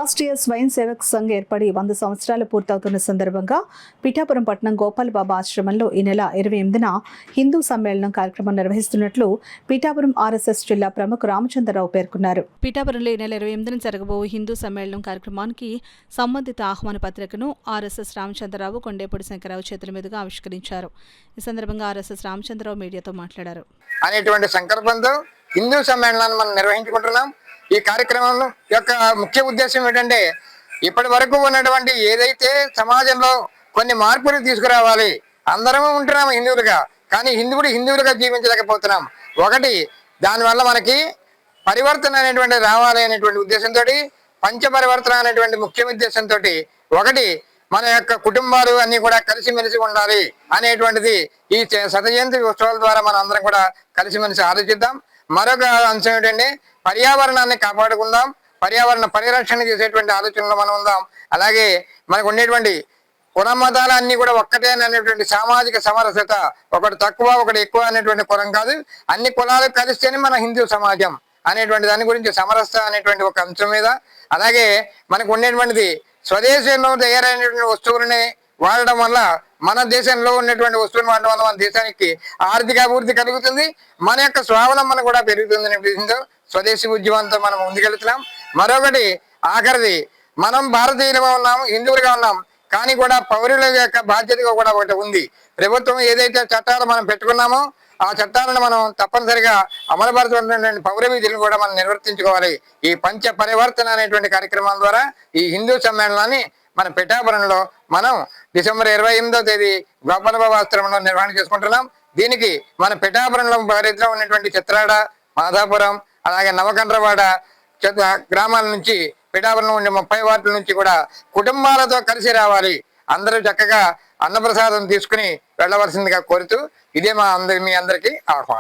రాష్ట్రీయ స్వయం సేవక్ సంఘ్ ఏర్పడి 100 సంవత్సరాలు పూర్తవుతున్న సందర్భంగా పిఠాపురం పట్టణం గోపాలబాబా ఆశ్రమంలో ఈ నెల 28న హిందూ సమ్మేళనం కార్యక్రమం నిర్వహిస్తున్నట్లు పిఠాపురం ఆర్ఎస్ఎస్ జిల్లా ప్రముఖ రామచంద్రరావు పేర్కొన్నారు. పిఠాపురంలో ఈ నెల 28న జరగబోవు హిందూ సమ్మేళనం కార్యక్రమానికి సంబంధిత ఆహ్వాన పత్రికను ఆర్ఎస్ఎస్ రామచంద్రరావు కొండేపూడి శంకరరావు చేతుల మీదుగా ఆవిష్కరించారు. ఈ సందర్భంగా ఆర్ఎస్ఎస్ రామచంద్రరావు మీడియాతో మాట్లాడారు. అనేటువంటి సంకల్పంతో హిందూ సమ్మేళనాన్ని మనం నిర్వహించుకుంటున్నాం. ఈ కార్యక్రమం యొక్క ముఖ్య ఉద్దేశం ఏంటంటే ఇప్పటి వరకు ఉన్నటువంటి ఏదైతే సమాజంలో కొన్ని మార్పులు తీసుకురావాలి. అందరం ఉంటున్నాం హిందువులుగా, కానీ హిందువులుగా జీవించలేకపోతున్నాం. ఒకటి దానివల్ల మనకి పరివర్తన అనేటువంటి రావాలి అనేటువంటి ఉద్దేశంతో, పంచ పరివర్తన అనేటువంటి ముఖ్య ఉద్దేశంతో ఒకటి మన యొక్క కుటుంబాలు అన్ని కూడా కలిసిమెలిసి ఉండాలి అనేటువంటిది ఈ శత జయంతి ఉత్సవాల ద్వారా మనం అందరం కూడా కలిసిమెలిసి ఆలోచిద్దాం. మరొక అంశం ఏంటంటే పర్యావరణాన్ని కాపాడుకుందాం, పర్యావరణ పరిరక్షణ చేసేటువంటి ఆలోచనలో మనం ఉందాం. అలాగే మనకు ఉండేటువంటి కుల మతాలన్నీ కూడా ఒక్కటే అనేటువంటి సామాజిక సమరసత, ఒకటి తక్కువ ఒకటి ఎక్కువ అనేటువంటి కులం కాదు, అన్ని కులాలు కలిస్తేనే మన హిందూ సమాజం అనేటువంటి దాని గురించి సమరసత అనేటువంటి ఒక అంశం మీద, అలాగే మనకు ఉండేటువంటిది స్వదేశంలో తయారైనటువంటి వస్తువులని వాడడం వల్ల, మన దేశంలో ఉన్నటువంటి వస్తువులు వాడడం వల్ల మన దేశానికి ఆర్థిక అభివృద్ధి కలుగుతుంది, మన యొక్క స్వావలంబన కూడా పెరుగుతుంది అనే విషయంతో స్వదేశీ ఉద్యమంతో మనం ముందుకెళ్తున్నాం. మరొకటి ఆఖరిది, మనం భారతీయులుగా ఉన్నాం, హిందువులుగా ఉన్నాం, కానీ కూడా పౌరుల యొక్క బాధ్యతగా కూడా ఒకటి ఉంది. ప్రభుత్వం ఏదైతే చట్టాలు మనం పెట్టుకున్నామో ఆ చట్టాలను మనం తప్పనిసరిగా అమలుపరుచుకున్నటువంటి పౌర విధులను కూడా మనం నిర్వర్తించుకోవాలి. ఈ పంచ పరివర్తన అనేటువంటి కార్యక్రమాల ద్వారా ఈ హిందూ సమ్మేళనాన్ని మన పిఠాపురంలో మనం డిసెంబర్ 28వ తేదీ గోపాలబాబా ఆశ్రమంలో నిర్వహణ చేసుకుంటున్నాం. దీనికి మన పిఠాపురంలో పరిధిలో ఉన్నటువంటి చిత్రాడ, మాధాపురం, అలాగే నవకండ్రవాడ గ్రామాల నుంచి, పిఠాపురంలో ఉండే 30 వార్డుల నుంచి కూడా కుటుంబాలతో కలిసి రావాలి. అందరూ చక్కగా అన్నప్రసాదం తీసుకుని వెళ్ళవలసిందిగా కోరుతూ ఇదే మీ అందరికీ ఆహ్వానం.